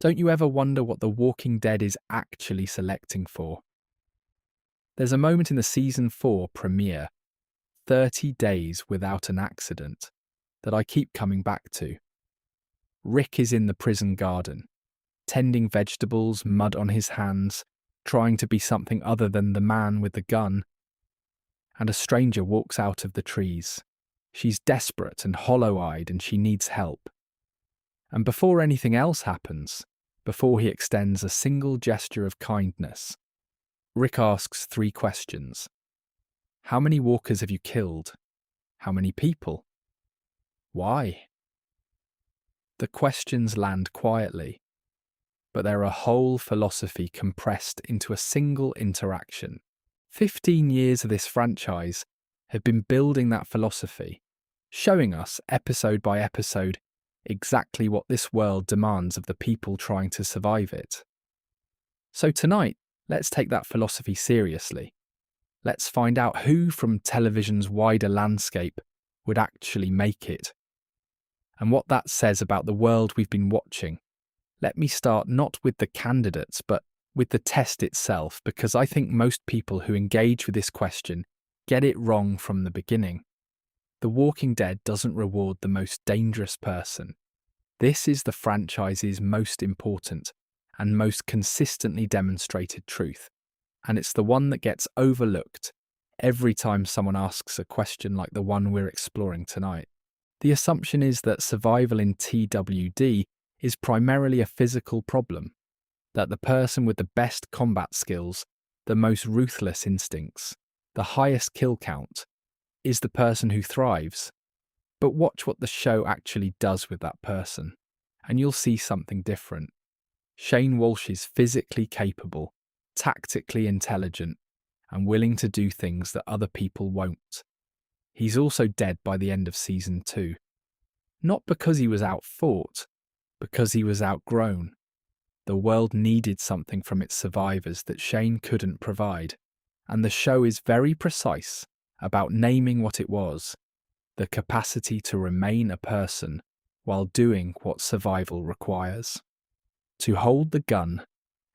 Don't you ever wonder what The Walking Dead is actually selecting for? There's a moment in the season 4 premiere, 30 Days Without an Accident, that I keep coming back to. Rick is in the prison garden, tending vegetables, mud on his hands, trying to be something other than the man with the gun. And a stranger walks out of the trees. She's desperate and hollow-eyed and she needs help. And before anything else happens, before he extends a single gesture of kindness, Rick asks 3 questions. How many walkers have you killed? How many people? Why? The questions land quietly, but they're a whole philosophy compressed into a single interaction. 15 years of this franchise have been building that philosophy, showing us episode by episode exactly what this world demands of the people trying to survive it. So tonight, let's take that philosophy seriously. Let's find out who from television's wider landscape would actually make it, and what that says about the world we've been watching. Let me start not with the candidates, but with the test itself, because I think most people who engage with this question get it wrong from the beginning. The Walking Dead doesn't reward the most dangerous person. This is the franchise's most important and most consistently demonstrated truth, and it's the one that gets overlooked every time someone asks a question like the one we're exploring tonight. The assumption is that survival in TWD is primarily a physical problem, that the person with the best combat skills, the most ruthless instincts, the highest kill count, is the person who thrives. But watch what the show actually does with that person, and you'll see something different. Shane Walsh is physically capable, tactically intelligent, and willing to do things that other people won't. He's also dead by the end of season 2. Not because he was outfought, because he was outgrown. The world needed something from its survivors that Shane couldn't provide, and the show is very precise about naming what it was: the capacity to remain a person while doing what survival requires. To hold the gun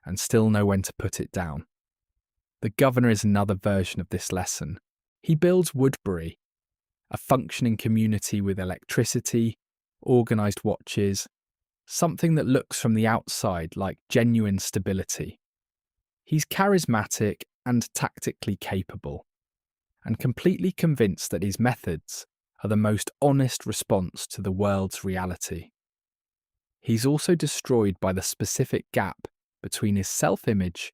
and still know when to put it down. The Governor is another version of this lesson. He builds Woodbury, a functioning community with electricity, organised watches, something that looks from the outside like genuine stability. He's charismatic and tactically capable, and completely convinced that his methods are the most honest response to the world's reality. He's also destroyed by the specific gap between his self-image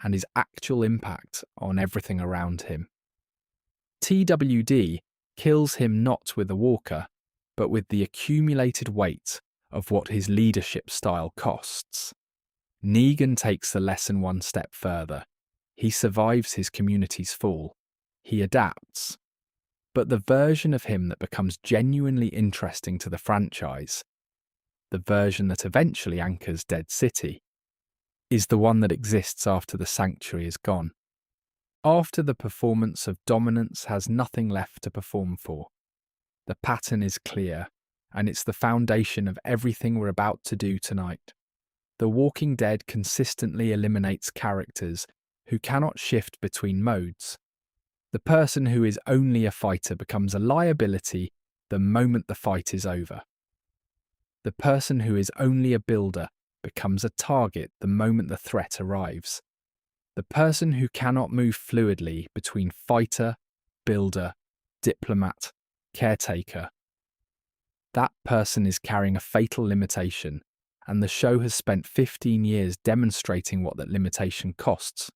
and his actual impact on everything around him. TWD kills him not with a walker, but with the accumulated weight of what his leadership style costs. Negan takes the lesson one step further. He survives his community's fall. He adapts. But the version of him that becomes genuinely interesting to the franchise, the version that eventually anchors Dead City, is the one that exists after the sanctuary is gone. After the performance of dominance has nothing left to perform for. The pattern is clear, and it's the foundation of everything we're about to do tonight. The Walking Dead consistently eliminates characters who cannot shift between modes. The person who is only a fighter becomes a liability the moment the fight is over. The person who is only a builder becomes a target the moment the threat arrives. The person who cannot move fluidly between fighter, builder, diplomat, caretaker. That person is carrying a fatal limitation, and the show has spent 15 years demonstrating what that limitation costs.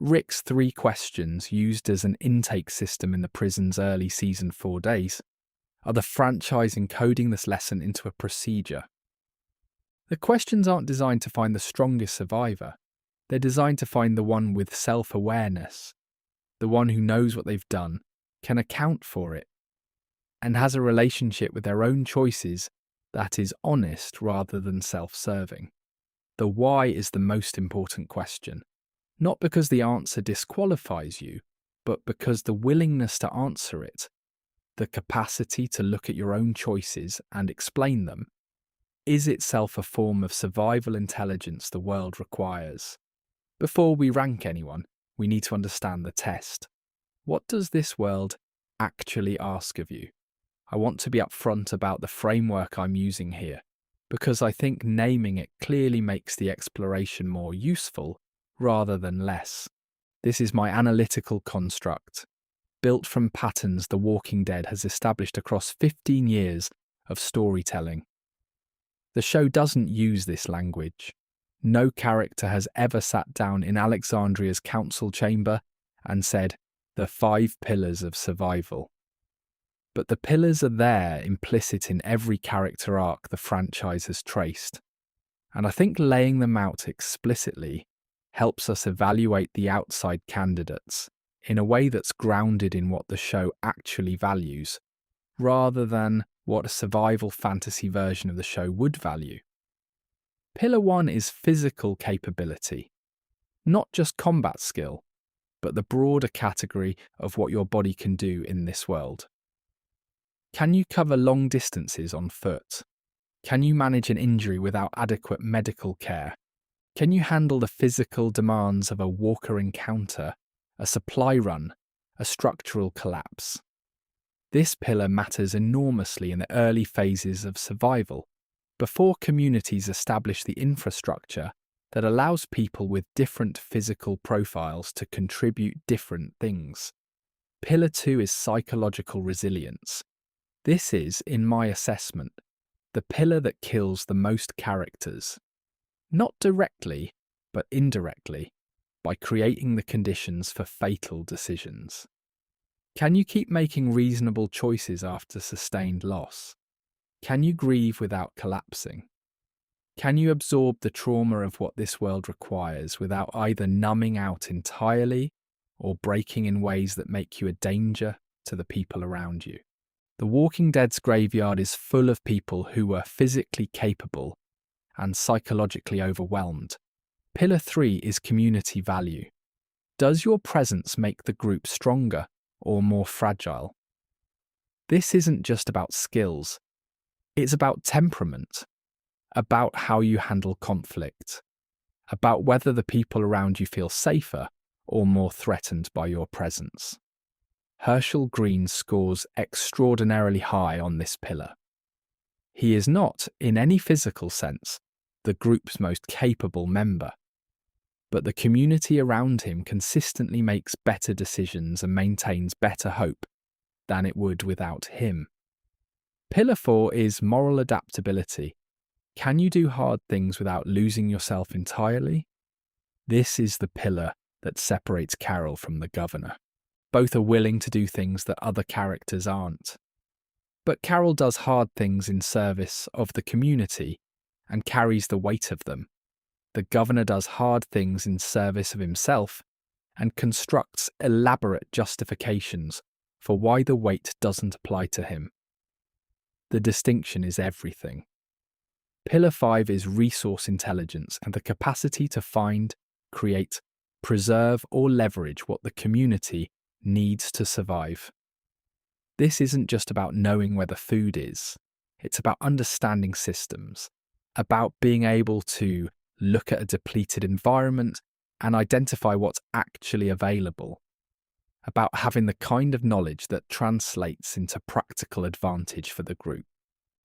Rick's 3 questions, used as an intake system in the prison's early season 4 days, are the franchise encoding this lesson into a procedure. The questions aren't designed to find the strongest survivor. They're designed to find the one with self-awareness, the one who knows what they've done, can account for it, and has a relationship with their own choices that is honest rather than self-serving. The why is the most important question, not because the answer disqualifies you, but because the willingness to answer it, the capacity to look at your own choices and explain them, is itself a form of survival intelligence the world requires. Before we rank anyone, we need to understand the test. What does this world actually ask of you? I want to be upfront about the framework I'm using here, because I think naming it clearly makes the exploration more useful rather than less. This is my analytical construct, built from patterns The Walking Dead has established across 15 years of storytelling. The show doesn't use this language. No character has ever sat down in Alexandria's council chamber and said, "The 5 pillars of survival." But the pillars are there, implicit in every character arc the franchise has traced. And I think laying them out explicitly helps us evaluate the outside candidates in a way that's grounded in what the show actually values, rather than what a survival fantasy version of the show would value. Pillar 1 is physical capability, not just combat skill, but the broader category of what your body can do in this world. Can you cover long distances on foot? Can you manage an injury without adequate medical care? Can you handle the physical demands of a walker encounter, a supply run, a structural collapse? This pillar matters enormously in the early phases of survival, before communities establish the infrastructure that allows people with different physical profiles to contribute different things. Pillar 2 is psychological resilience. This is, in my assessment, the pillar that kills the most characters. Not directly, but indirectly, by creating the conditions for fatal decisions. Can you keep making reasonable choices after sustained loss? Can you grieve without collapsing? Can you absorb the trauma of what this world requires without either numbing out entirely or breaking in ways that make you a danger to the people around you? The Walking Dead's graveyard is full of people who were physically capable and psychologically overwhelmed. Pillar 3 is community value. Does your presence make the group stronger or more fragile? This isn't just about skills. It's about temperament, about how you handle conflict, about whether the people around you feel safer or more threatened by your presence. Herschel Green scores extraordinarily high on this pillar. He is not, in any physical sense, the group's most capable member, but the community around him consistently makes better decisions and maintains better hope than it would without him. Pillar 4 is moral adaptability. Can you do hard things without losing yourself entirely? This is the pillar that separates Carol from the governor. Both are willing to do things that other characters aren't. But Carol does hard things in service of the community and carries the weight of them. The governor does hard things in service of himself and constructs elaborate justifications for why the weight doesn't apply to him. The distinction is everything. Pillar 5 is resource intelligence and the capacity to find, create, preserve or leverage what the community needs to survive. This isn't just about knowing where the food is. It's about understanding systems, about being able to look at a depleted environment and identify what's actually available, about having the kind of knowledge that translates into practical advantage for the group.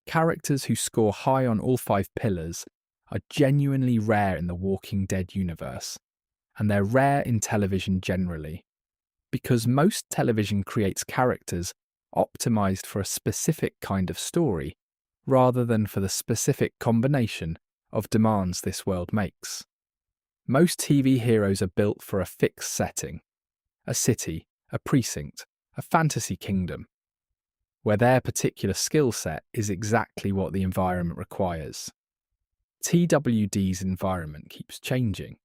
Characters who score high on all 5 pillars are genuinely rare in the Walking Dead universe, and they're rare in television generally, because most television creates characters optimized for a specific kind of story, rather than for the specific combination of demands this world makes. Most TV heroes are built for a fixed setting, a city, a precinct, a fantasy kingdom, where their particular skill set is exactly what the environment requires. TWD's environment keeps changing.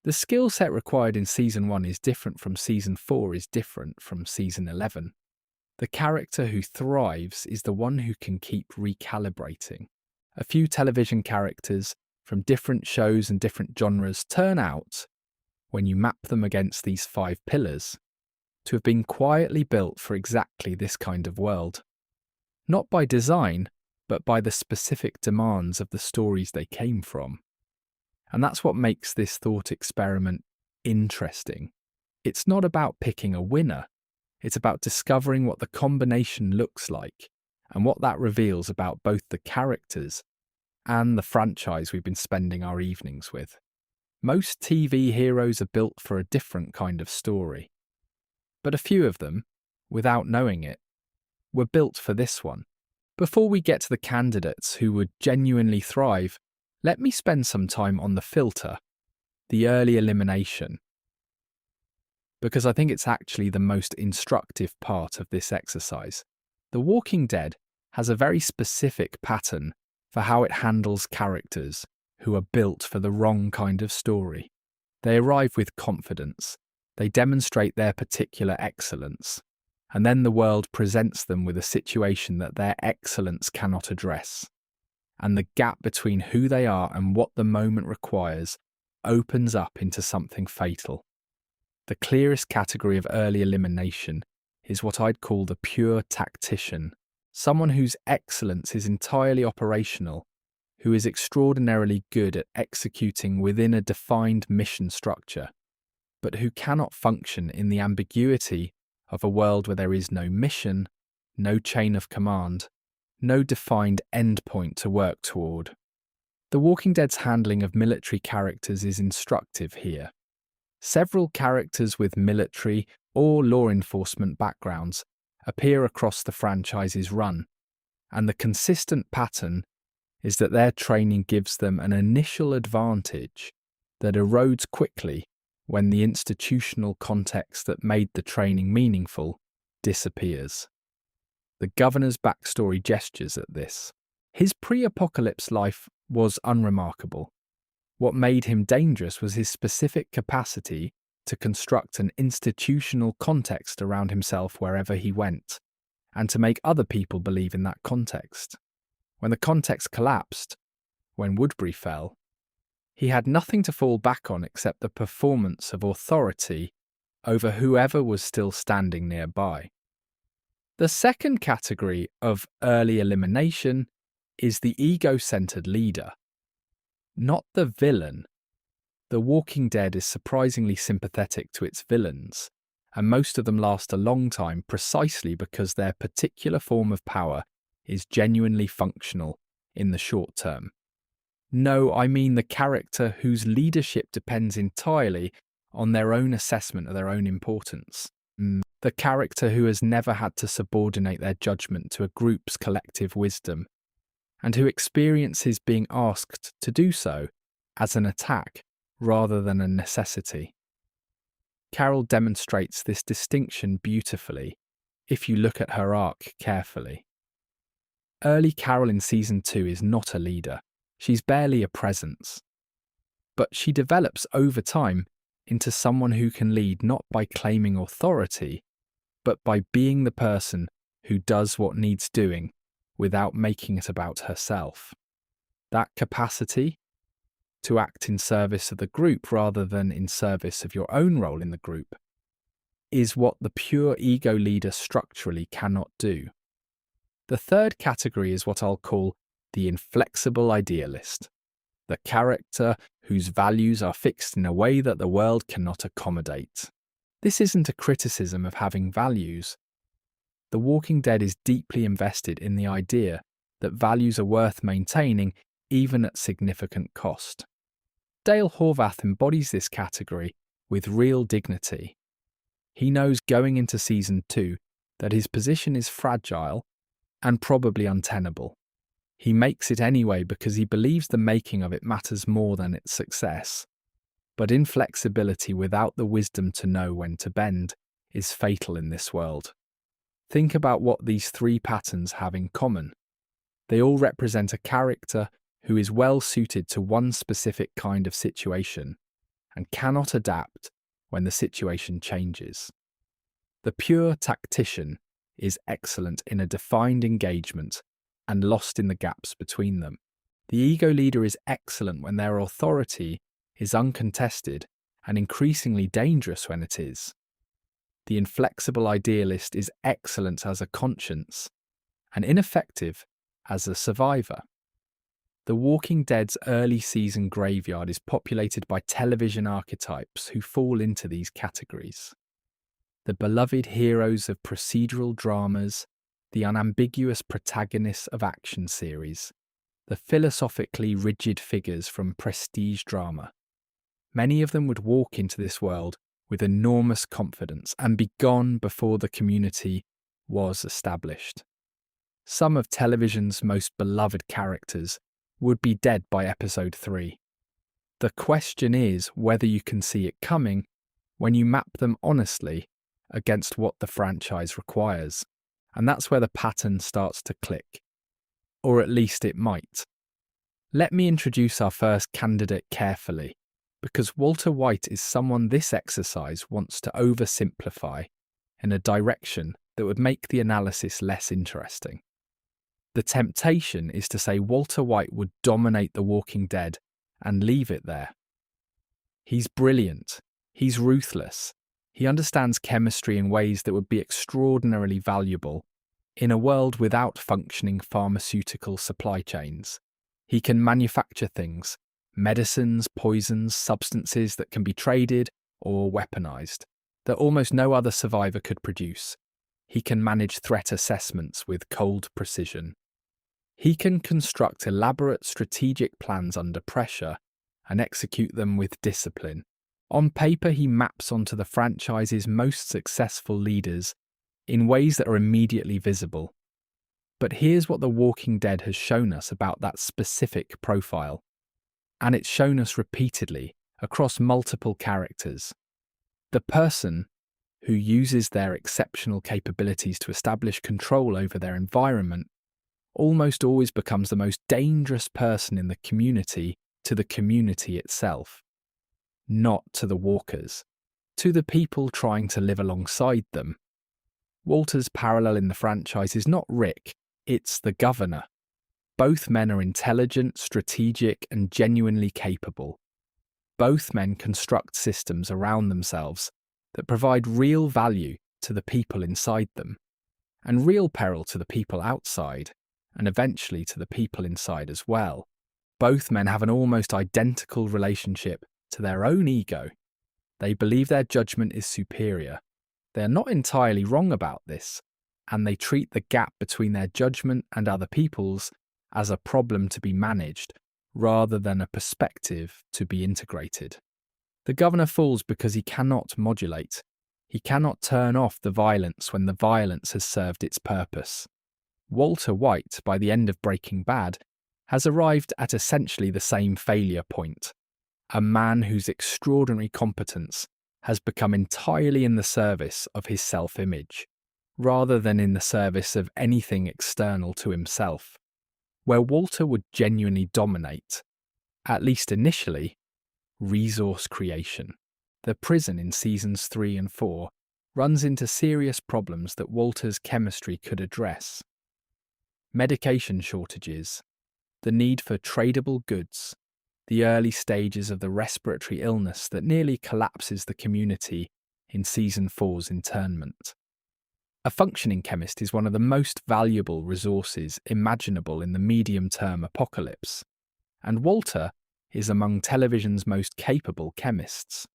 The skill set required in Season 1 is different from Season 4 is different from Season 11. The character who thrives is the one who can keep recalibrating. A few television characters from different shows and different genres turn out, when you map them against these 5 pillars, to have been quietly built for exactly this kind of world. Not by design, but by the specific demands of the stories they came from. And that's what makes this thought experiment interesting. It's not about picking a winner. It's about discovering what the combination looks like and what that reveals about both the characters and the franchise we've been spending our evenings with. Most TV heroes are built for a different kind of story. But a few of them, without knowing it, were built for this one. Before we get to the candidates who would genuinely thrive, let me spend some time on the filter, the early elimination, because I think it's actually the most instructive part of this exercise. The Walking Dead has a very specific pattern for how it handles characters who are built for the wrong kind of story. They arrive with confidence, they demonstrate their particular excellence, and then the world presents them with a situation that their excellence cannot address. And the gap between who they are and what the moment requires opens up into something fatal. The clearest category of early elimination is what I'd call the pure tactician, someone whose excellence is entirely operational, who is extraordinarily good at executing within a defined mission structure, but who cannot function in the ambiguity of a world where there is no mission, no chain of command, no defined endpoint to work toward. The Walking Dead's handling of military characters is instructive here. Several characters with military or law enforcement backgrounds appear across the franchise's run, and the consistent pattern is that their training gives them an initial advantage that erodes quickly when the institutional context that made the training meaningful disappears. The governor's backstory gestures at this. His pre-apocalypse life was unremarkable. What made him dangerous was his specific capacity to construct an institutional context around himself wherever he went, and to make other people believe in that context. When the context collapsed, when Woodbury fell, he had nothing to fall back on except the performance of authority over whoever was still standing nearby. The second category of early elimination is the ego-centered leader. Not the villain. The Walking Dead is surprisingly sympathetic to its villains, and most of them last a long time precisely because their particular form of power is genuinely functional in the short term. No, I mean the character whose leadership depends entirely on their own assessment of their own importance. The character who has never had to subordinate their judgment to a group's collective wisdom, and who experiences being asked to do so as an attack rather than a necessity. Carol demonstrates this distinction beautifully if you look at her arc carefully. Early Carol in Season 2 is not a leader. She's barely a presence. But she develops over time into someone who can lead not by claiming authority, but by being the person who does what needs doing without making it about herself. That capacity to act in service of the group rather than in service of your own role in the group is what the pure ego leader structurally cannot do. The third category is what I'll call the inflexible idealist, the character whose values are fixed in a way that the world cannot accommodate. This isn't a criticism of having values. The Walking Dead is deeply invested in the idea that values are worth maintaining even at significant cost. Dale Horvath embodies this category with real dignity. He knows going into Season 2 that his position is fragile and probably untenable. He makes it anyway because he believes the making of it matters more than its success. But inflexibility without the wisdom to know when to bend is fatal in this world. Think about what these three patterns have in common. They all represent a character who is well suited to one specific kind of situation and cannot adapt when the situation changes. The pure tactician is excellent in a defined engagement and lost in the gaps between them. The ego leader is excellent when their authority is uncontested and increasingly dangerous when it is. The inflexible idealist is excellent as a conscience and ineffective as a survivor. The Walking Dead's early season graveyard is populated by television archetypes who fall into these categories. The beloved heroes of procedural dramas, the unambiguous protagonists of action series, the philosophically rigid figures from prestige drama. Many of them would walk into this world with enormous confidence and be gone before the community was established. Some of television's most beloved characters would be dead by episode 3. The question is whether you can see it coming when you map them honestly against what the franchise requires. And that's where the pattern starts to click. Or at least it might. Let me introduce our first candidate carefully, because Walter White is someone this exercise wants to oversimplify in a direction that would make the analysis less interesting. The temptation is to say Walter White would dominate The Walking Dead and leave it there. He's brilliant. He's ruthless. He understands chemistry in ways that would be extraordinarily valuable in a world without functioning pharmaceutical supply chains. He can manufacture things, medicines, poisons, substances that can be traded or weaponized, that almost no other survivor could produce. He can manage threat assessments with cold precision. He can construct elaborate strategic plans under pressure and execute them with discipline. On paper, he maps onto the franchise's most successful leaders in ways that are immediately visible. But here's what The Walking Dead has shown us about that specific profile. And it's shown us repeatedly across multiple characters. The person who uses their exceptional capabilities to establish control over their environment almost always becomes the most dangerous person in the community to the community itself. Not to the walkers, to the people trying to live alongside them. Walter's parallel in the franchise is not Rick, it's the governor. Both men are intelligent, strategic, and genuinely capable. Both men construct systems around themselves that provide real value to the people inside them, and real peril to the people outside, and eventually to the people inside as well. Both men have an almost identical relationship to their own ego. They believe their judgment is superior. They are not entirely wrong about this, and they treat the gap between their judgment and other people's as a problem to be managed, rather than a perspective to be integrated. The governor falls because he cannot modulate. He cannot turn off the violence when the violence has served its purpose. Walter White, by the end of Breaking Bad, has arrived at essentially the same failure point. A man whose extraordinary competence has become entirely in the service of his self-image, rather than in the service of anything external to himself. Where Walter would genuinely dominate, at least initially, resource creation. The prison in seasons 3 and 4 runs into serious problems that Walter's chemistry could address. Medication shortages, the need for tradable goods, the early stages of the respiratory illness that nearly collapses the community in season 4's internment. A functioning chemist is one of the most valuable resources imaginable in the medium-term apocalypse, and Walter is among television's most capable chemists.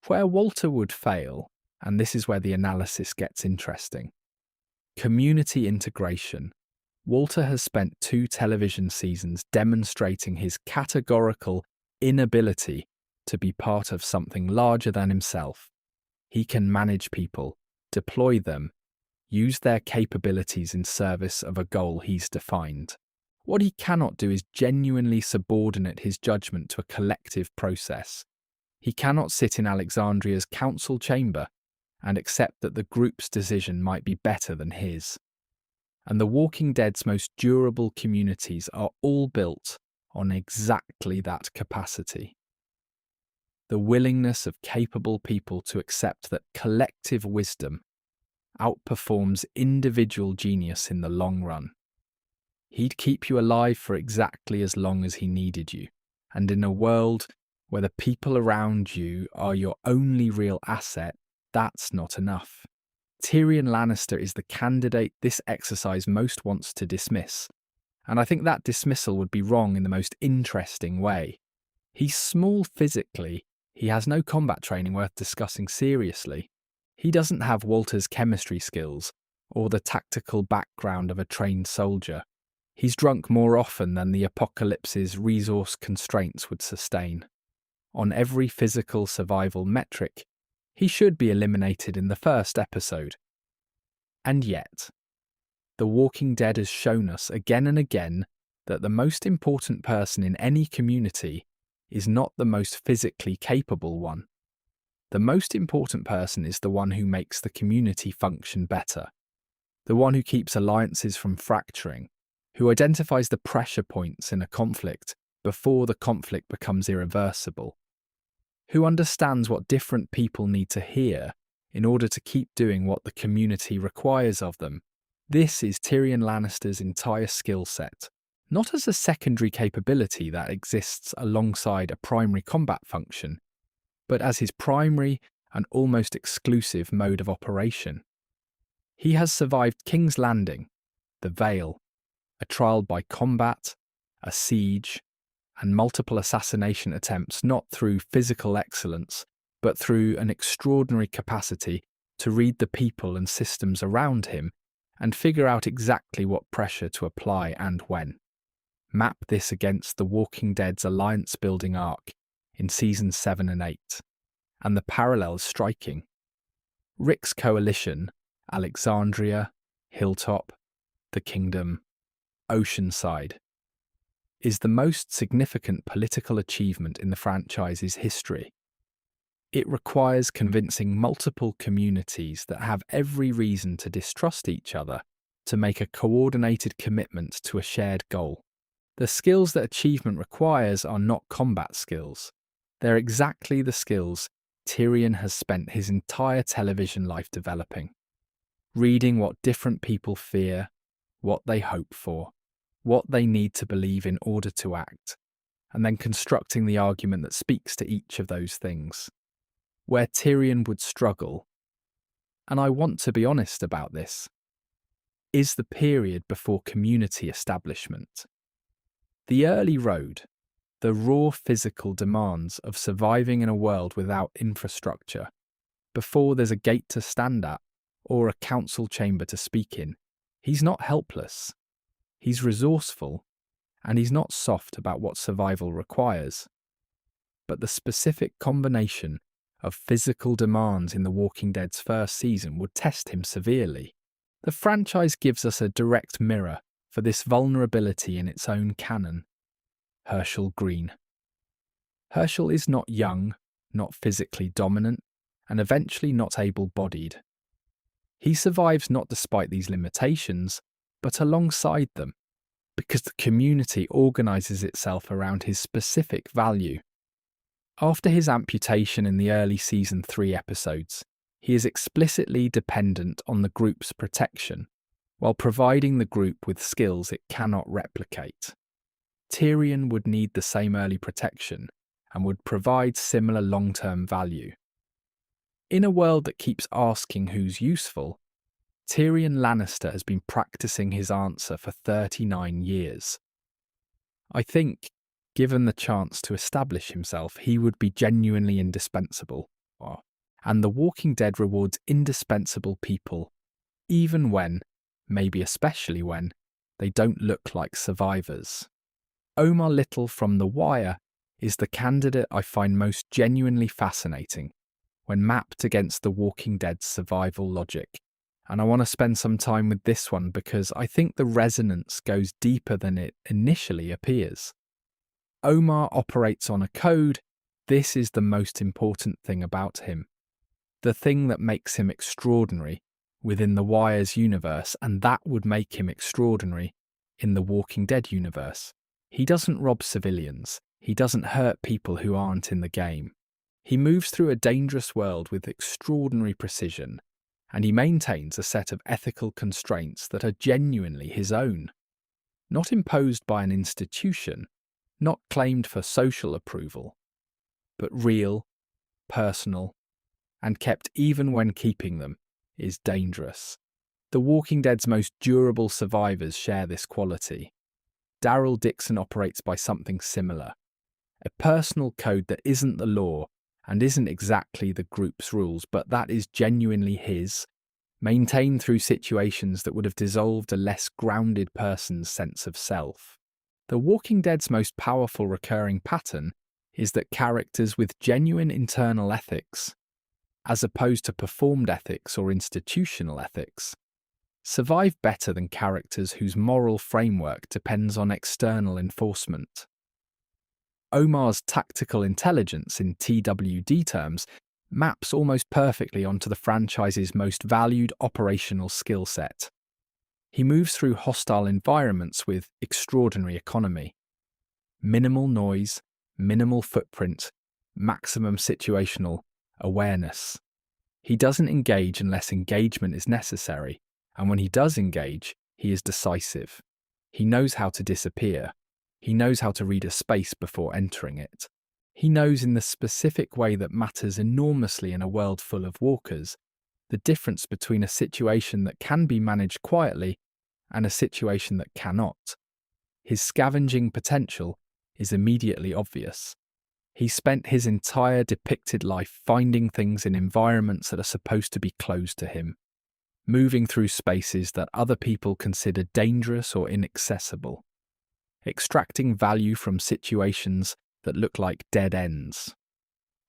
Where Walter would fail, and this is where the analysis gets interesting, community integration. Walter has spent 2 television seasons demonstrating his categorical inability to be part of something larger than himself. He can manage people, deploy them, use their capabilities in service of a goal he's defined. What he cannot do is genuinely subordinate his judgment to a collective process. He cannot sit in Alexandria's council chamber and accept that the group's decision might be better than his. And The Walking Dead's most durable communities are all built on exactly that capacity. The willingness of capable people to accept that collective wisdom outperforms individual genius in the long run. He'd keep you alive for exactly as long as he needed you, and in a world where the people around you are your only real asset, that's not enough. Tyrion Lannister is the candidate this exercise most wants to dismiss, and I think that dismissal would be wrong in the most interesting way. He's small physically, he has no combat training worth discussing seriously. He doesn't have Walter's chemistry skills or the tactical background of a trained soldier. He's drunk more often than the apocalypse's resource constraints would sustain. On every physical survival metric, he should be eliminated in the first episode. And yet, The Walking Dead has shown us again and again that the most important person in any community is not the most physically capable one. The most important person is the one who makes the community function better, the one who keeps alliances from fracturing, who identifies the pressure points in a conflict before the conflict becomes irreversible, who understands what different people need to hear in order to keep doing what the community requires of them. This is Tyrion Lannister's entire skill set, not as a secondary capability that exists alongside a primary combat function, but as his primary and almost exclusive mode of operation. He has survived King's Landing, the Vale, a trial by combat, a siege, and multiple assassination attempts not through physical excellence, but through an extraordinary capacity to read the people and systems around him and figure out exactly what pressure to apply and when. Map this against The Walking Dead's alliance-building arc in Seasons 7 and 8, and the parallels striking. Rick's coalition, Alexandria, Hilltop, the Kingdom, Oceanside, is the most significant political achievement in the franchise's history. It requires convincing multiple communities that have every reason to distrust each other to make a coordinated commitment to a shared goal. The skills that achievement requires are not combat skills. They're exactly the skills Tyrion has spent his entire television life developing. Reading what different people fear, what they hope for, what they need to believe in order to act, and then constructing the argument that speaks to each of those things. Where Tyrion would struggle, and I want to be honest about this, is the period before community establishment. The early road, the raw physical demands of surviving in a world without infrastructure, before there's a gate to stand at or a council chamber to speak in, he's not helpless. He's resourceful, and he's not soft about what survival requires. But the specific combination of physical demands in The Walking Dead's first season would test him severely. The franchise gives us a direct mirror for this vulnerability in its own canon. Herschel Green. Herschel is not young, not physically dominant, and eventually not able-bodied. He survives not despite these limitations, but alongside them, because the community organises itself around his specific value. After his amputation in the early Season 3 episodes, he is explicitly dependent on the group's protection, while providing the group with skills it cannot replicate. Tyrion would need the same early protection and would provide similar long-term value. In a world that keeps asking who's useful, Tyrion Lannister has been practicing his answer for 39 years. I think, given the chance to establish himself, he would be genuinely indispensable. And The Walking Dead rewards indispensable people, even when, maybe especially when, they don't look like survivors. Omar Little from The Wire is the candidate I find most genuinely fascinating when mapped against The Walking Dead's survival logic. And I want to spend some time with this one because I think the resonance goes deeper than it initially appears. Omar operates on a code. This is the most important thing about him. The thing that makes him extraordinary within The Wire's universe, and that would make him extraordinary in The Walking Dead universe. He doesn't rob civilians. He doesn't hurt people who aren't in the game. He moves through a dangerous world with extraordinary precision, and he maintains a set of ethical constraints that are genuinely his own. Not imposed by an institution, not claimed for social approval, but real, personal, and kept even when keeping them is dangerous. The Walking Dead's most durable survivors share this quality. Daryl Dixon operates by something similar. A personal code that isn't the law and isn't exactly the group's rules, but that is genuinely his, maintained through situations that would have dissolved a less grounded person's sense of self. The Walking Dead's most powerful recurring pattern is that characters with genuine internal ethics, as opposed to performed ethics or institutional ethics, survive better than characters whose moral framework depends on external enforcement. Omar's tactical intelligence in TWD terms maps almost perfectly onto the franchise's most valued operational skill set. He moves through hostile environments with extraordinary economy. Minimal noise, minimal footprint, maximum situational awareness. He doesn't engage unless engagement is necessary, and when he does engage, he is decisive. He knows how to disappear. He knows how to read a space before entering it. He knows in the specific way that matters enormously in a world full of walkers, the difference between a situation that can be managed quietly and a situation that cannot. His scavenging potential is immediately obvious. He spent his entire depicted life finding things in environments that are supposed to be closed to him, moving through spaces that other people consider dangerous or inaccessible, extracting value from situations that look like dead ends.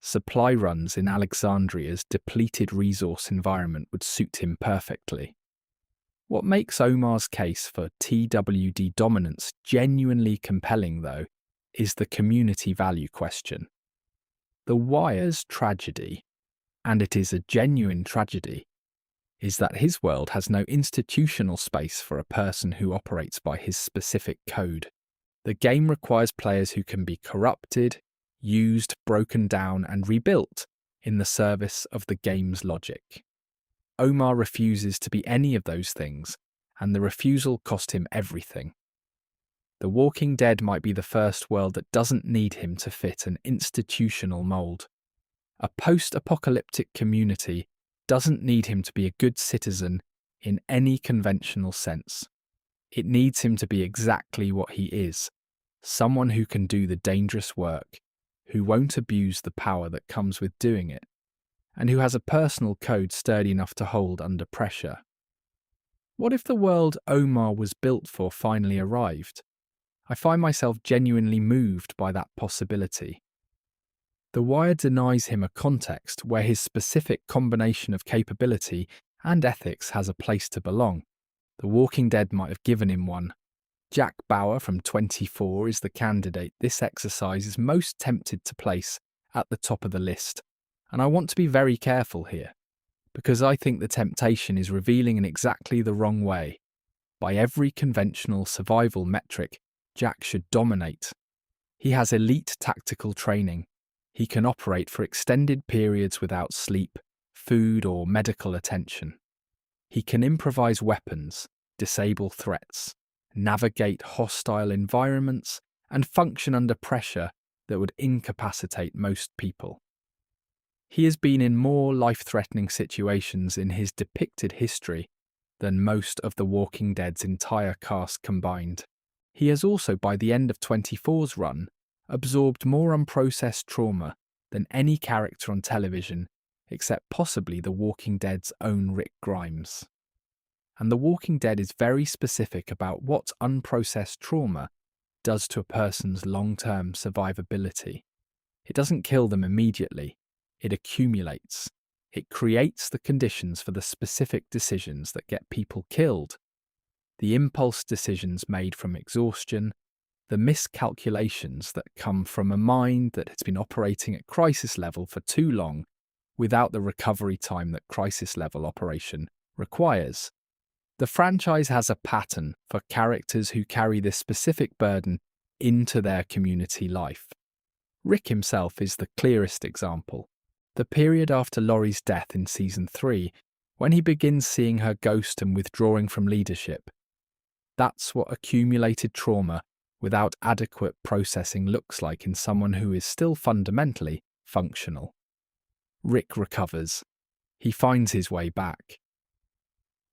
Supply runs in Alexandria's depleted resource environment would suit him perfectly. What makes Omar's case for TWD dominance genuinely compelling, though, is the community value question. The Wire's tragedy, and it is a genuine tragedy, is that his world has no institutional space for a person who operates by his specific code. The game requires players who can be corrupted, used, broken down, and rebuilt in the service of the game's logic. Omar refuses to be any of those things, and the refusal cost him everything. The Walking Dead might be the first world that doesn't need him to fit an institutional mold. A post-apocalyptic community doesn't need him to be a good citizen in any conventional sense. It needs him to be exactly what he is, someone who can do the dangerous work, who won't abuse the power that comes with doing it, and who has a personal code sturdy enough to hold under pressure. What if the world Omar was built for finally arrived? I find myself genuinely moved by that possibility. The Wire denies him a context where his specific combination of capability and ethics has a place to belong. The Walking Dead might have given him one. Jack Bauer from 24 is the candidate this exercise is most tempted to place at the top of the list, and I want to be very careful here, because I think the temptation is revealing in exactly the wrong way. By every conventional survival metric, Jack should dominate. He has elite tactical training. He can operate for extended periods without sleep, food, or medical attention. He can improvise weapons, disable threats, navigate hostile environments, and function under pressure that would incapacitate most people. He has been in more life-threatening situations in his depicted history than most of the Walking Dead's entire cast combined. He has also, by the end of 24's run, absorbed more unprocessed trauma than any character on television, except possibly The Walking Dead's own Rick Grimes. And The Walking Dead is very specific about what unprocessed trauma does to a person's long-term survivability. It doesn't kill them immediately. It accumulates. It creates the conditions for the specific decisions that get people killed. The impulse decisions made from exhaustion, the miscalculations that come from a mind that has been operating at crisis level for too long without the recovery time that crisis level operation requires. The franchise has a pattern for characters who carry this specific burden into their community life. Rick himself is the clearest example. The period after Laurie's death in Season 3, when he begins seeing her ghost and withdrawing from leadership. That's what accumulated trauma without adequate processing looks like in someone who is still fundamentally functional. Rick recovers. He finds his way back.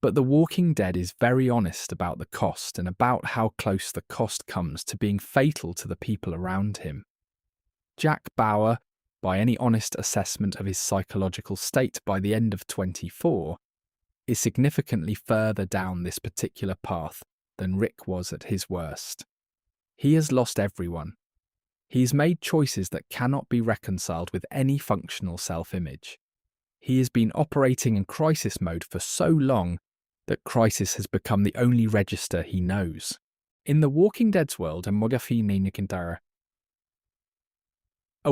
But The Walking Dead is very honest about the cost and about how close the cost comes to being fatal to the people around him. Jack Bauer, by any honest assessment of his psychological state by the end of 24, is significantly further down this particular path than Rick was at his worst. He has lost everyone. He's made choices that cannot be reconciled with any functional self-image. He has been operating in crisis mode for so long that crisis has become the only register he knows. In The Walking Dead's world, a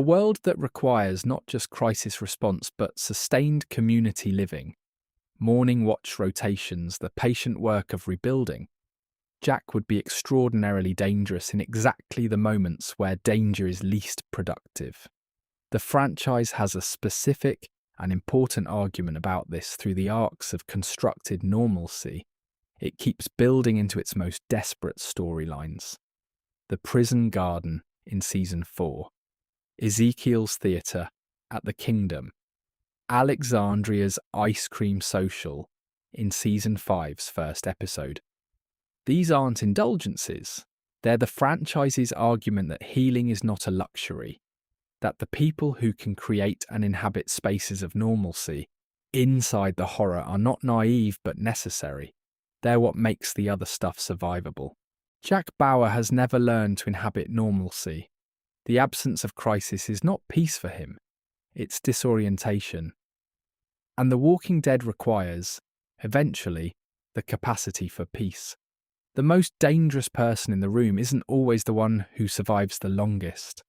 world that requires not just crisis response but sustained community living, morning watch rotations, the patient work of rebuilding, Jack would be extraordinarily dangerous in exactly the moments where danger is least productive. The franchise has a specific and important argument about this through the arcs of constructed normalcy. It keeps building into its most desperate storylines. The prison garden in Season 4, Ezekiel's theatre at the Kingdom, Alexandria's ice cream social in Season 5's first episode. These aren't indulgences. They're the franchise's argument that healing is not a luxury, that the people who can create and inhabit spaces of normalcy inside the horror are not naive but necessary. They're what makes the other stuff survivable. Jack Bauer has never learned to inhabit normalcy. The absence of crisis is not peace for him, it's disorientation. And The Walking Dead requires, eventually, the capacity for peace. The most dangerous person in the room isn't always the one who survives the longest.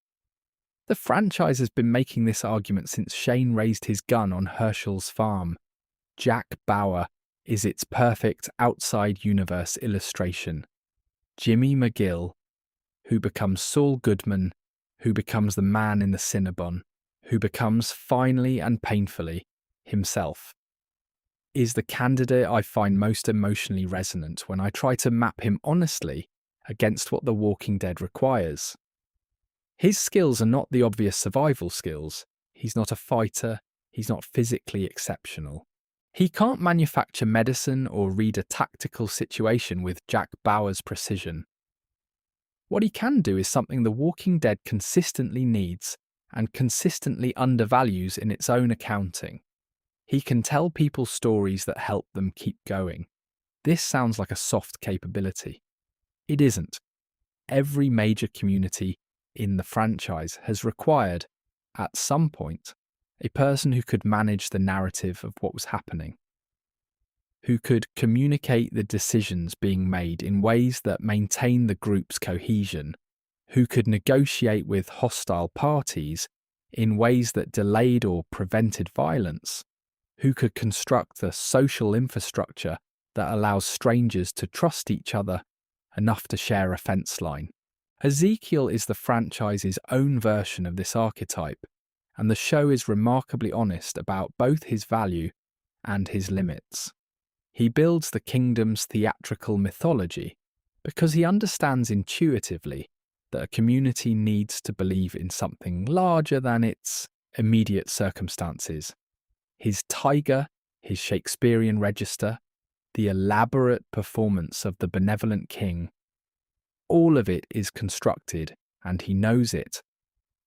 The franchise has been making this argument since Shane raised his gun on Herschel's farm. Jack Bauer is its perfect outside universe illustration. Jimmy McGill, who becomes Saul Goodman, who becomes the man in the Cinnabon, who becomes finally and painfully himself, is the candidate I find most emotionally resonant when I try to map him honestly against what The Walking Dead requires. His skills are not the obvious survival skills. He's not a fighter. He's not physically exceptional. He can't manufacture medicine or read a tactical situation with Jack Bauer's precision. What he can do is something The Walking Dead consistently needs and consistently undervalues in its own accounting. He can tell people stories that help them keep going. This sounds like a soft capability. It isn't. Every major community in the franchise has required, at some point, a person who could manage the narrative of what was happening, who could communicate the decisions being made in ways that maintain the group's cohesion, who could negotiate with hostile parties in ways that delayed or prevented violence, who could construct the social infrastructure that allows strangers to trust each other enough to share a fence line. Ezekiel is the franchise's own version of this archetype, and the show is remarkably honest about both his value and his limits. He builds the kingdom's theatrical mythology because he understands intuitively that a community needs to believe in something larger than its immediate circumstances. His tiger, his Shakespearean register, the elaborate performance of the benevolent king, all of it is constructed, and he knows it,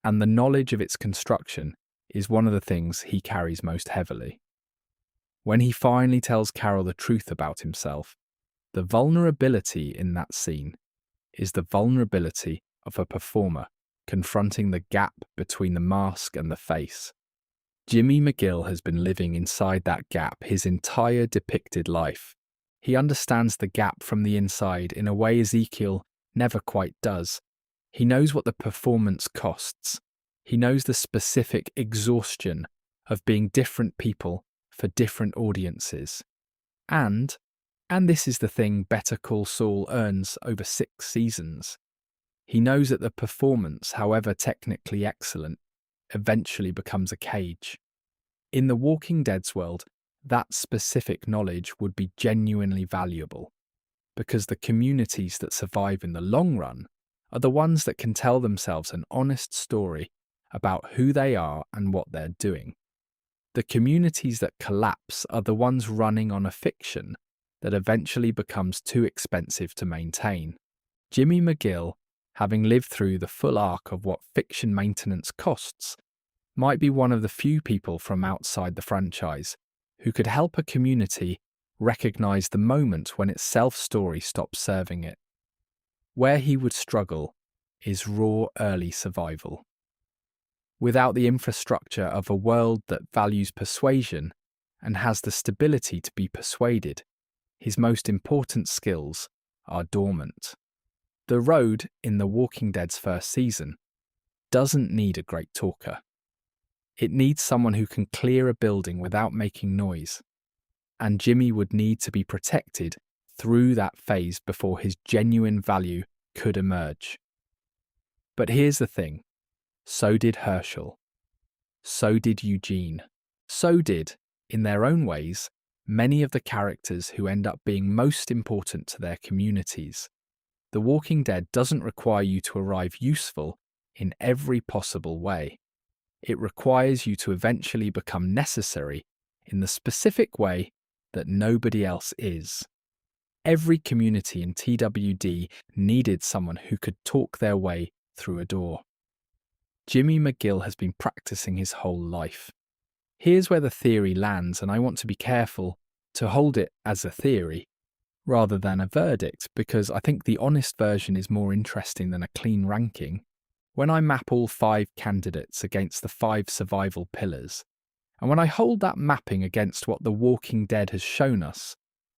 and the knowledge of its construction is one of the things he carries most heavily. When he finally tells Carol the truth about himself, the vulnerability in that scene is the vulnerability of a performer confronting the gap between the mask and the face. Jimmy McGill has been living inside that gap his entire depicted life. He understands the gap from the inside in a way Ezekiel never quite does. He knows what the performance costs. He knows the specific exhaustion of being different people for different audiences. And this is the thing Better Call Saul earns over 6 seasons. He knows that the performance, however technically excellent, eventually becomes a cage. In The Walking Dead's world, that specific knowledge would be genuinely valuable, because the communities that survive in the long run are the ones that can tell themselves an honest story about who they are and what they're doing. The communities that collapse are the ones running on a fiction that eventually becomes too expensive to maintain. Jimmy McGill, having lived through the full arc of what fiction maintenance costs, might be one of the few people from outside the franchise who could help a community recognize the moment when its self-story stops serving it. Where he would struggle is raw early survival. Without the infrastructure of a world that values persuasion and has the stability to be persuaded, his most important skills are dormant. The Road in The Walking Dead's first season doesn't need a great talker. It needs someone who can clear a building without making noise, and Jimmy would need to be protected through that phase before his genuine value could emerge. But here's the thing. So did Herschel. So did Eugene. So did, in their own ways, many of the characters who end up being most important to their communities. The Walking Dead doesn't require you to arrive useful in every possible way. It requires you to eventually become necessary in the specific way that nobody else is. Every community in TWD needed someone who could talk their way through a door. Jimmy McGill has been practicing his whole life. Here's where the theory lands, and I want to be careful to hold it as a theory rather than a verdict, because I think the honest version is more interesting than a clean ranking. When I map all 5 candidates against the 5 survival pillars, and when I hold that mapping against what The Walking Dead has shown us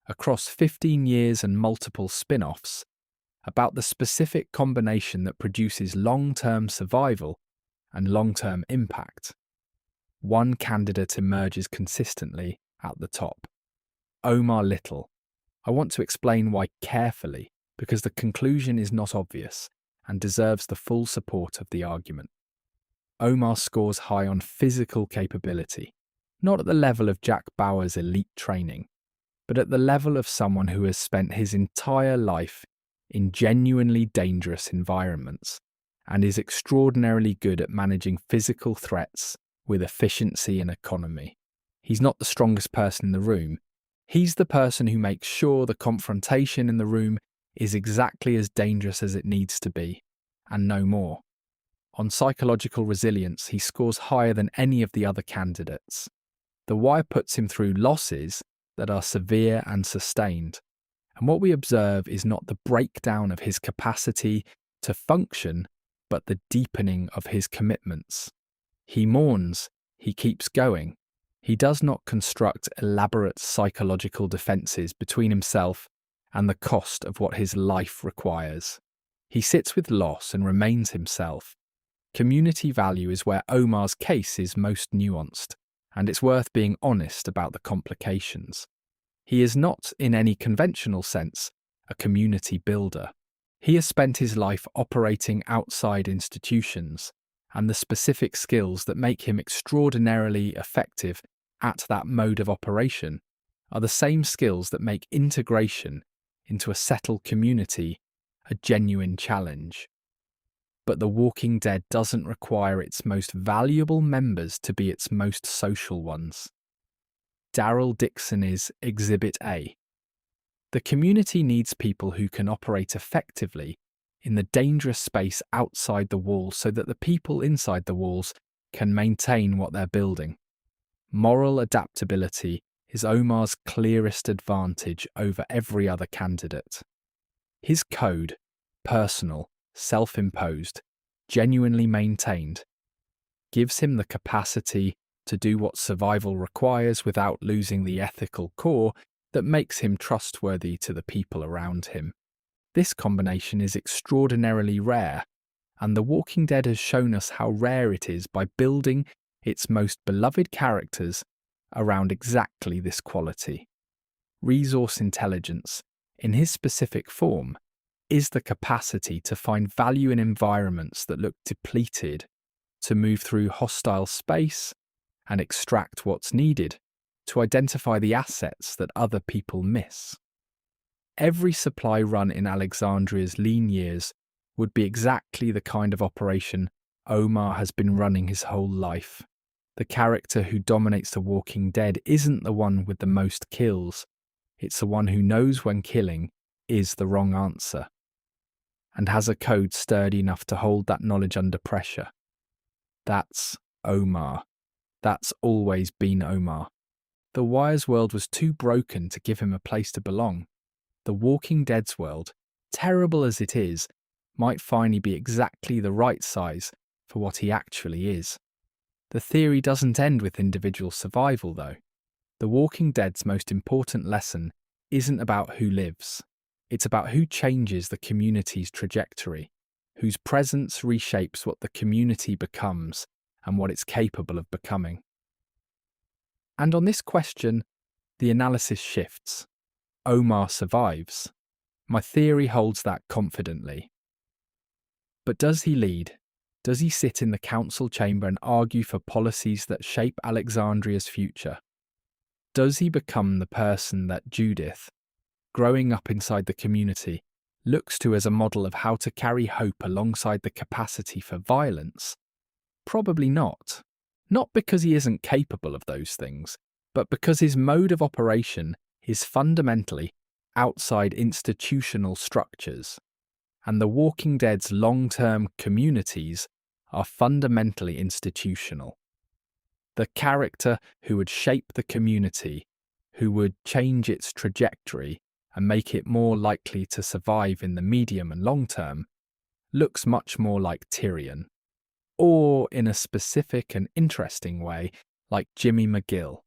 across 15 years and multiple spin-offs about the specific combination that produces long-term survival and long-term impact, one candidate emerges consistently at the top. Omar Little. I want to explain why carefully, because the conclusion is not obvious and deserves the full support of the argument. Omar scores high on physical capability, not at the level of Jack Bauer's elite training, but at the level of someone who has spent his entire life in genuinely dangerous environments and is extraordinarily good at managing physical threats with efficiency and economy. He's not the strongest person in the room. He's the person who makes sure the confrontation in the room is exactly as dangerous as it needs to be, and no more. On psychological resilience, he scores higher than any of the other candidates. The Wire puts him through losses that are severe and sustained, and what we observe is not the breakdown of his capacity to function, but the deepening of his commitments. He mourns, he keeps going. He does not construct elaborate psychological defences between himself and the cost of what his life requires. He sits with loss and remains himself. Community value is where Omar's case is most nuanced, and it's worth being honest about the complications. He is not, in any conventional sense, a community builder. He has spent his life operating outside institutions, and the specific skills that make him extraordinarily effective at that mode of operation are the same skills that make integration into a settled community a genuine challenge. But The Walking Dead doesn't require its most valuable members to be its most social ones. Daryl Dixon is Exhibit A. The community needs people who can operate effectively in the dangerous space outside the walls so that the people inside the walls can maintain what they're building. Moral adaptability is Omar's clearest advantage over every other candidate. His code, personal, self-imposed, genuinely maintained, gives him the capacity to do what survival requires without losing the ethical core that makes him trustworthy to the people around him. This combination is extraordinarily rare, and The Walking Dead has shown us how rare it is by building its most beloved characters around exactly this quality. Resource intelligence, in his specific form, is the capacity to find value in environments that look depleted, to move through hostile space and extract what's needed, to identify the assets that other people miss. Every supply run in Alexandria's lean years would be exactly the kind of operation Omar has been running his whole life. The character who dominates The Walking Dead isn't the one with the most kills, It's the one who knows when killing is the wrong answer and has a code sturdy enough to hold that knowledge under pressure. That's Omar. That's always been Omar. The Wire's world was too broken to give him a place to belong. The Walking Dead's world, terrible as it is, might finally be exactly the right size for what he actually is. The theory doesn't end with individual survival, though. The Walking Dead's most important lesson isn't about who lives. It's about who changes the community's trajectory, whose presence reshapes what the community becomes and what it's capable of becoming. And on this question, the analysis shifts. Omar survives. My theory holds that confidently. But does he lead? Does he sit in the council chamber and argue for policies that shape Alexandria's future? Does he become the person that Judith, growing up inside the community, looks to as a model of how to carry hope alongside the capacity for violence? Probably not. Not because he isn't capable of those things, but because his mode of operation is fundamentally outside institutional structures, and The Walking Dead's long-term communities are fundamentally institutional. The character who would shape the community, who would change its trajectory and make it more likely to survive in the medium and long term, looks much more like Tyrion, or in a specific and interesting way, like Jimmy McGill.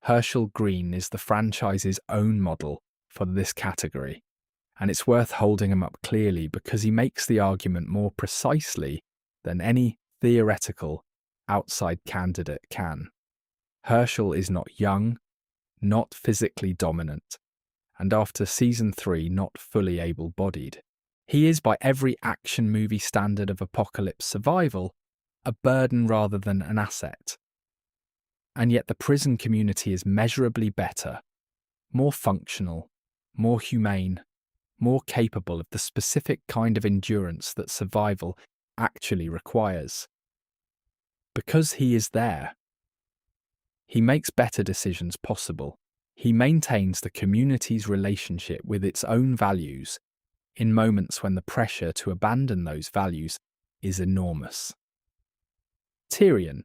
Herschel Green is the franchise's own model for this category, and it's worth holding him up clearly because he makes the argument more precisely than any theoretical outside candidate can. Herschel is not young, not physically dominant, and after season 3 not fully able-bodied. He is, by every action movie standard of apocalypse survival, a burden rather than an asset. And yet the prison community is measurably better, more functional, more humane, more capable of the specific kind of endurance that survival actually requires. Because he is there. He makes better decisions possible. He maintains the community's relationship with its own values in moments when the pressure to abandon those values is enormous. Tyrion,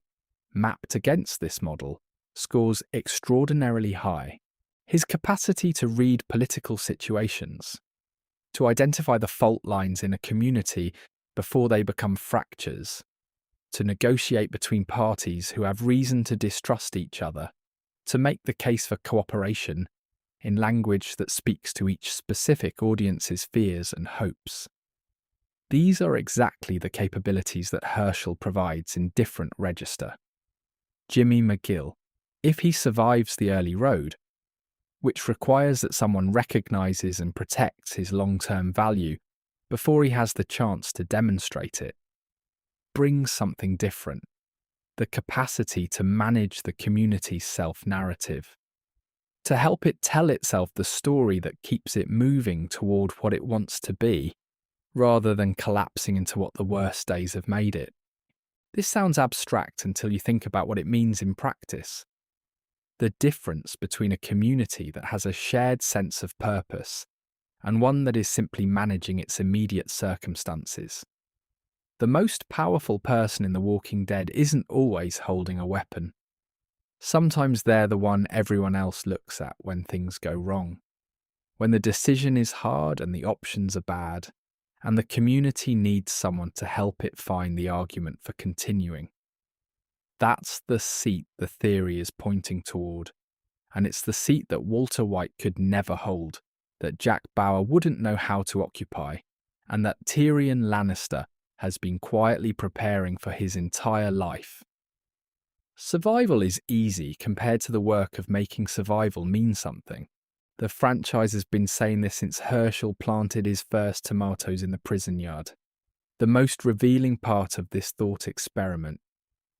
mapped against this model, scores extraordinarily high. His capacity to read political situations, to identify the fault lines in a community before they become fractures, to negotiate between parties who have reason to distrust each other, to make the case for cooperation in language that speaks to each specific audience's fears and hopes. These are exactly the capabilities that Herschel provides in different register. Jimmy McGill, if he survives the early road, which requires that someone recognises and protects his long-term value before he has the chance to demonstrate it, brings something different, the capacity to manage the community's self-narrative, to help it tell itself the story that keeps it moving toward what it wants to be, rather than collapsing into what the worst days have made it. This sounds abstract until you think about what it means in practice. The difference between a community that has a shared sense of purpose and one that is simply managing its immediate circumstances. The most powerful person in The Walking Dead isn't always holding a weapon. Sometimes they're the one everyone else looks at when things go wrong, when the decision is hard and the options are bad, and the community needs someone to help it find the argument for continuing. That's the seat the theory is pointing toward, and it's the seat that Walter White could never hold, that Jack Bauer wouldn't know how to occupy, and that Tyrion Lannister has been quietly preparing for his entire life. Survival is easy compared to the work of making survival mean something. The franchise has been saying this since Herschel planted his first tomatoes in the prison yard. The most revealing part of this thought experiment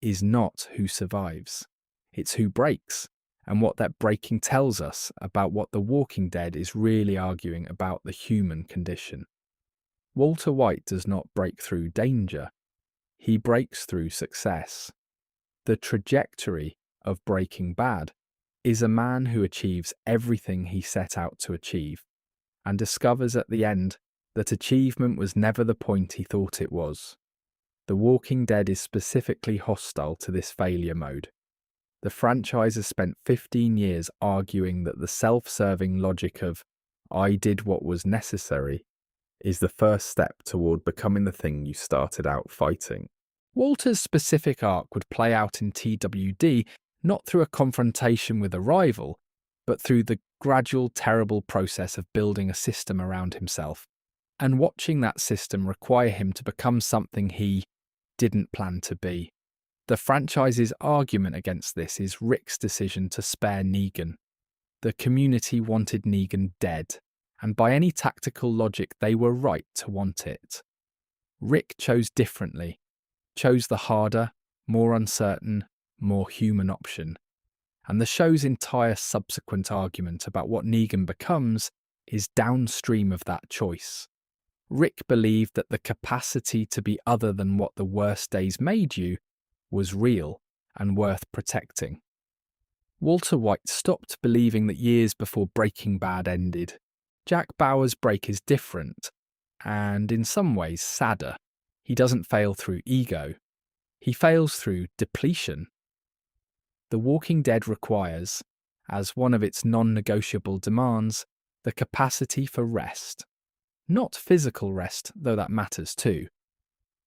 is not who survives. It's who breaks, and what that breaking tells us about what The Walking Dead is really arguing about the human condition. Walter White does not break through danger. He breaks through success. The trajectory of Breaking Bad is a man who achieves everything he set out to achieve and discovers at the end that achievement was never the point he thought it was. The Walking Dead is specifically hostile to this failure mode. The franchise has spent 15 years arguing that the self-serving logic of "I did what was necessary" is the first step toward becoming the thing you started out fighting. Walter's specific arc would play out in TWD not through a confrontation with a rival, but through the gradual, terrible process of building a system around himself, and watching that system require him to become something he didn't plan to be. The franchise's argument against this is Rick's decision to spare Negan. The community wanted Negan dead, and by any tactical logic they were right to want it. Rick chose differently, chose the harder, more uncertain, more human option, and the show's entire subsequent argument about what Negan becomes is downstream of that choice. Rick believed that the capacity to be other than what the worst days made you was real and worth protecting. Walter White stopped believing that years before Breaking Bad ended. Jack Bauer's break is different, and in some ways sadder. He doesn't fail through ego. He fails through depletion. The Walking Dead requires, as one of its non-negotiable demands, the capacity for rest. Not physical rest, though that matters too,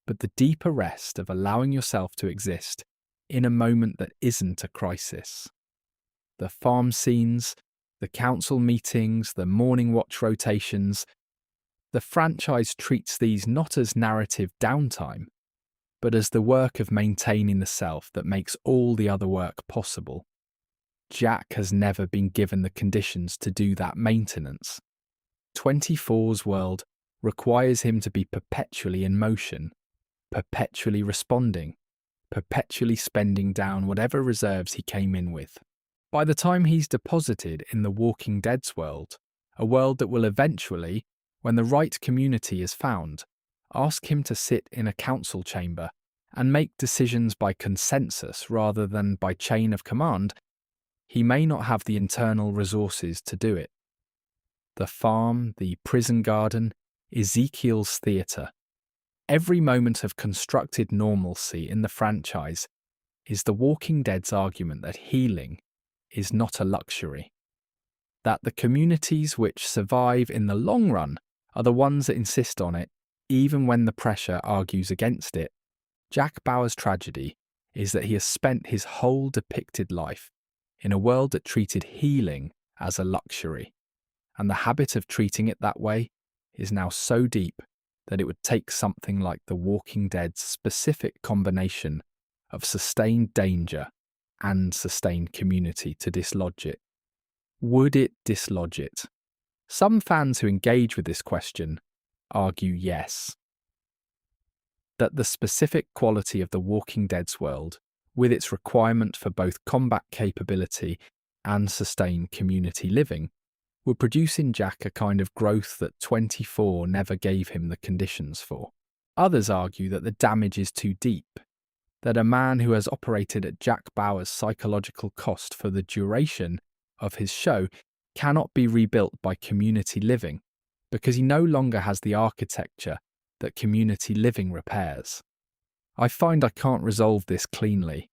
but the deeper rest of allowing yourself to exist in a moment that isn't a crisis. The farm scenes, the council meetings, the morning watch rotations, the franchise treats these not as narrative downtime, but as the work of maintaining the self that makes all the other work possible. Jack has never been given the conditions to do that maintenance. 24's world requires him to be perpetually in motion, perpetually responding, perpetually spending down whatever reserves he came in with. By the time he's deposited in the Walking Dead's world, a world that will eventually, when the right community is found, ask him to sit in a council chamber and make decisions by consensus rather than by chain of command, he may not have the internal resources to do it. The farm, the prison garden, Ezekiel's theatre. Every moment of constructed normalcy in the franchise is the Walking Dead's argument that healing is not a luxury. That the communities which survive in the long run are the ones that insist on it, even when the pressure argues against it. Jack Bauer's tragedy is that he has spent his whole depicted life in a world that treated healing as a luxury, and the habit of treating it that way is now so deep that it would take something like The Walking Dead's specific combination of sustained danger and sustained community to dislodge it. Would it dislodge it? Some fans who engage with this question argue yes. That the specific quality of The Walking Dead's world, with its requirement for both combat capability and sustained community living, would produce in Jack a kind of growth that 24 never gave him the conditions for. Others argue that the damage is too deep, that a man who has operated at Jack Bauer's psychological cost for the duration of his show cannot be rebuilt by community living, because he no longer has the architecture that community living repairs. I find I can't resolve this cleanly,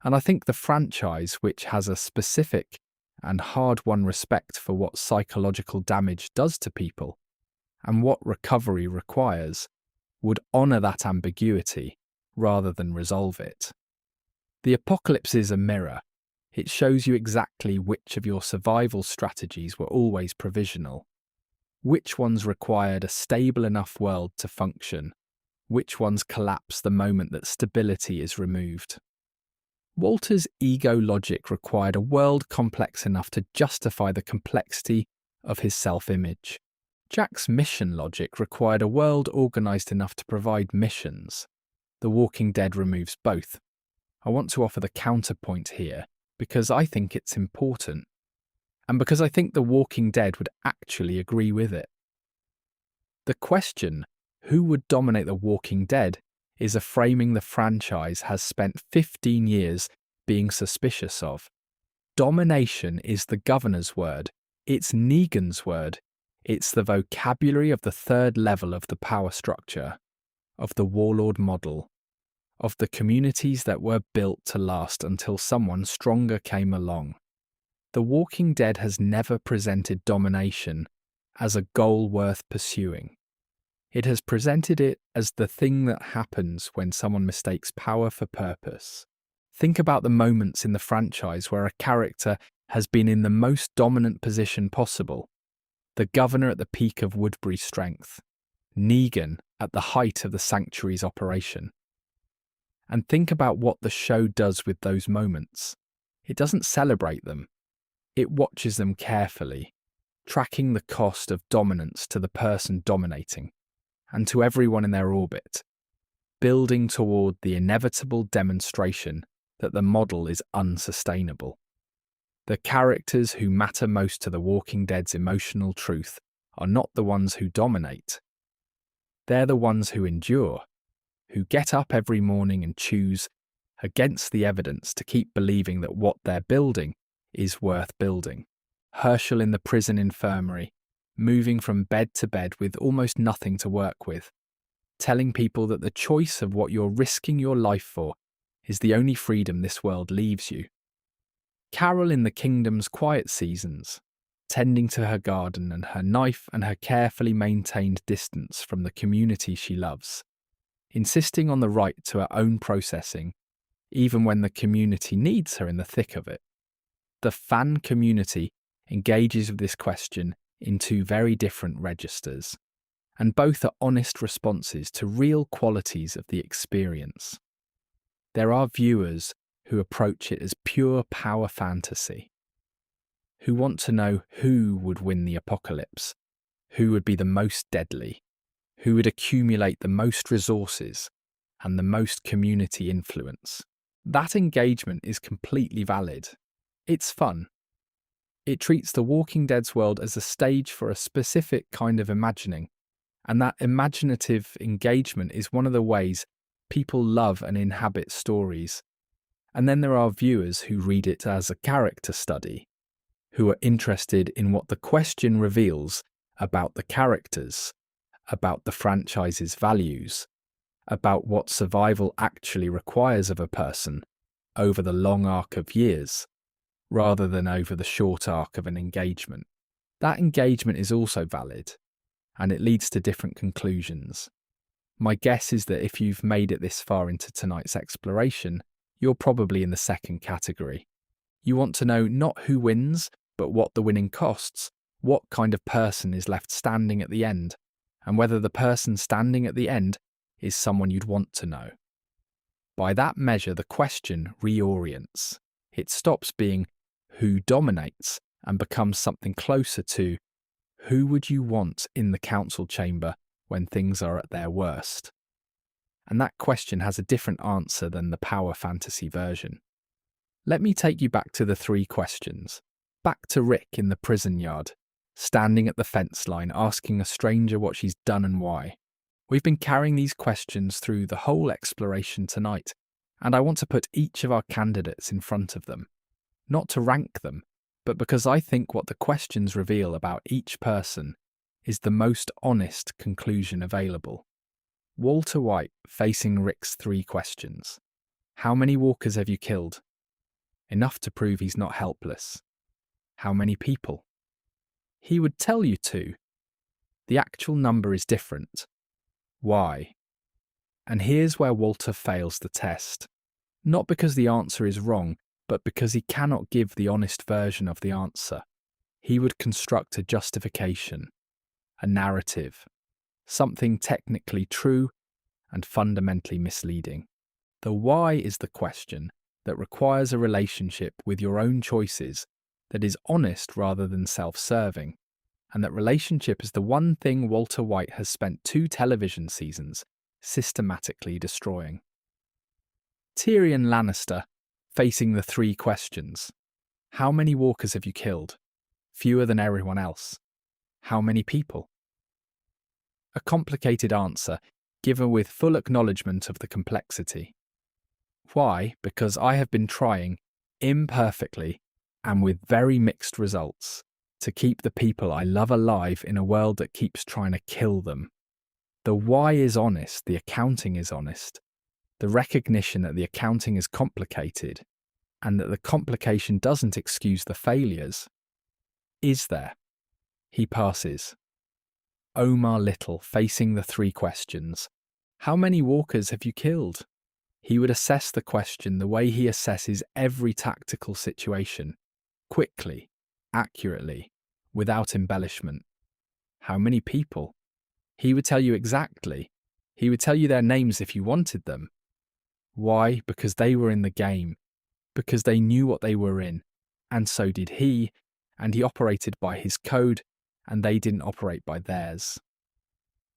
and I think the franchise, which has a specific and hard-won respect for what psychological damage does to people and what recovery requires, would honour that ambiguity rather than resolve it. The apocalypse is a mirror. It shows you exactly which of your survival strategies were always provisional, which ones required a stable enough world to function, which ones collapse the moment that stability is removed. Walter's ego logic required a world complex enough to justify the complexity of his self-image. Jack's mission logic required a world organised enough to provide missions. The Walking Dead removes both. I want to offer the counterpoint here because I think it's important, and because I think The Walking Dead would actually agree with it. The question, who would dominate The Walking Dead, is a framing the franchise has spent 15 years being suspicious of. Domination is the governor's word. It's Negan's word. It's the vocabulary of the third level of the power structure, of the warlord model, of the communities that were built to last until someone stronger came along. The Walking Dead has never presented domination as a goal worth pursuing. It has presented it as the thing that happens when someone mistakes power for purpose. Think about the moments in the franchise where a character has been in the most dominant position possible. The governor at the peak of Woodbury's strength. Negan at the height of the Sanctuary's operation. And think about what the show does with those moments. It doesn't celebrate them. It watches them carefully, tracking the cost of dominance to the person dominating, and to everyone in their orbit, building toward the inevitable demonstration that the model is unsustainable. The characters who matter most to The Walking Dead's emotional truth are not the ones who dominate. They're the ones who endure, who get up every morning and choose, against the evidence, to keep believing that what they're building is worth building. Herschel in the prison infirmary, moving from bed to bed with almost nothing to work with, telling people that the choice of what you're risking your life for is the only freedom this world leaves you. Carol in the Kingdom's quiet seasons, tending to her garden and her knife and her carefully maintained distance from the community she loves, insisting on the right to her own processing, even when the community needs her in the thick of it. The fan community engages with this question in two very different registers, and both are honest responses to real qualities of the experience. There are viewers who approach it as pure power fantasy, who want to know who would win the apocalypse, who would be the most deadly, who would accumulate the most resources and the most community influence. That engagement is completely valid. It's fun. It treats The Walking Dead's world as a stage for a specific kind of imagining, and that imaginative engagement is one of the ways people love and inhabit stories. And then there are viewers who read it as a character study, who are interested in what the question reveals about the characters, about the franchise's values, about what survival actually requires of a person over the long arc of years, rather than over the short arc of an engagement. That engagement is also valid, and it leads to different conclusions. My guess is that if you've made it this far into tonight's exploration, you're probably in the second category. You want to know not who wins, but what the winning costs, what kind of person is left standing at the end, and whether the person standing at the end is someone you'd want to know. By that measure, the question reorients. It stops being who dominates and becomes something closer to who would you want in the council chamber when things are at their worst. And that question has a different answer than the power fantasy version. Let me take you back to the three questions. Back to Rick in the prison yard, standing at the fence line asking a stranger what she's done and why. We've been carrying these questions through the whole exploration tonight, and I want to put each of our candidates in front of them. Not to rank them, but because I think what the questions reveal about each person is the most honest conclusion available. Walter White facing Rick's three questions. How many walkers have you killed? Enough to prove he's not helpless. How many people? He would tell you to. The actual number is different. Why? And here's where Walter fails the test. Not because the answer is wrong, but because he cannot give the honest version of the answer. He would construct a justification, a narrative, something technically true and fundamentally misleading. The why is the question that requires a relationship with your own choices that is honest rather than self-serving, and that relationship is the one thing Walter White has spent 2 television seasons systematically destroying. Tyrion Lannister, facing the 3 questions. How many walkers have you killed? Fewer than everyone else. How many people? A complicated answer, given with full acknowledgement of the complexity. Why? Because I have been trying, imperfectly, and with very mixed results, to keep the people I love alive in a world that keeps trying to kill them. The why is honest, the accounting is honest. The recognition that the accounting is complicated and that the complication doesn't excuse the failures is there. He passes. Omar Little facing the 3 questions. How many walkers have you killed? He would assess the question the way he assesses every tactical situation, quickly, accurately, without embellishment. How many people? He would tell you exactly. He would tell you their names if you wanted them. Why? Because they were in the game, because they knew what they were in, and so did he, and he operated by his code, and they didn't operate by theirs.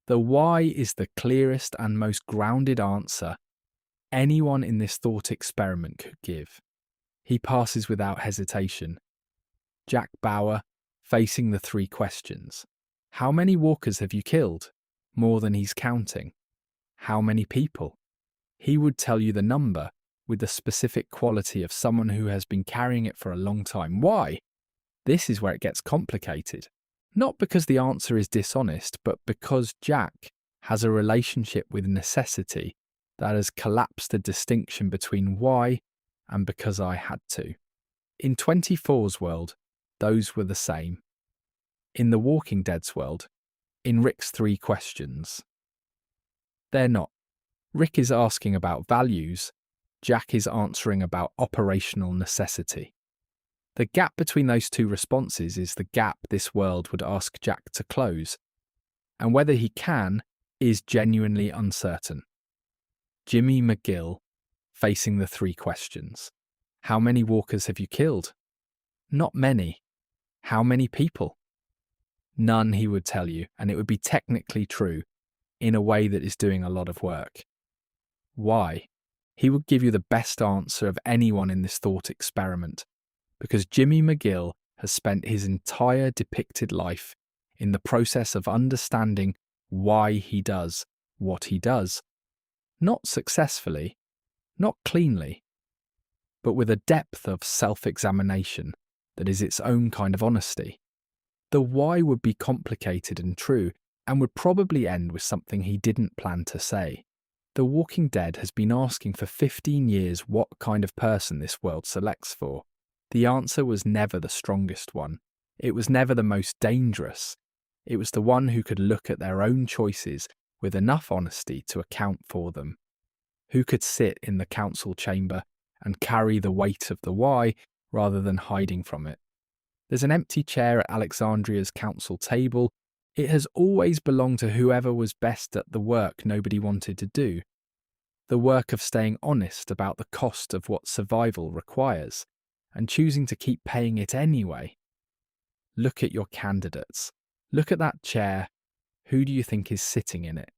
The why is the clearest and most grounded answer anyone in this thought experiment could give. He passes without hesitation. Jack Bauer, facing the 3 questions. How many walkers have you killed? More than he's counting. How many people? He would tell you the number with the specific quality of someone who has been carrying it for a long time. Why? This is where it gets complicated. Not because the answer is dishonest, but because Jack has a relationship with necessity that has collapsed the distinction between why and because I had to. In 24's world, those were the same. In The Walking Dead's world, in Rick's 3 questions, they're not. Rick is asking about values, Jack is answering about operational necessity. The gap between those 2 responses is the gap this world would ask Jack to close, and whether he can is genuinely uncertain. Jimmy McGill, facing the 3 questions. How many walkers have you killed? Not many. How many people? None, he would tell you, and it would be technically true, in a way that is doing a lot of work. Why? He would give you the best answer of anyone in this thought experiment, because Jimmy McGill has spent his entire depicted life in the process of understanding why he does what he does. Not successfully, not cleanly, but with a depth of self-examination that is its own kind of honesty. The why would be complicated and true, and would probably end with something he didn't plan to say. The Walking Dead has been asking for 15 years what kind of person this world selects for. The answer was never the strongest one. It was never the most dangerous. It was the one who could look at their own choices with enough honesty to account for them. Who could sit in the council chamber and carry the weight of the why rather than hiding from it. There's an empty chair at Alexandria's council table. It has always belonged to whoever was best at the work nobody wanted to do. The work of staying honest about the cost of what survival requires, and choosing to keep paying it anyway. Look at your candidates. Look at that chair. Who do you think is sitting in it?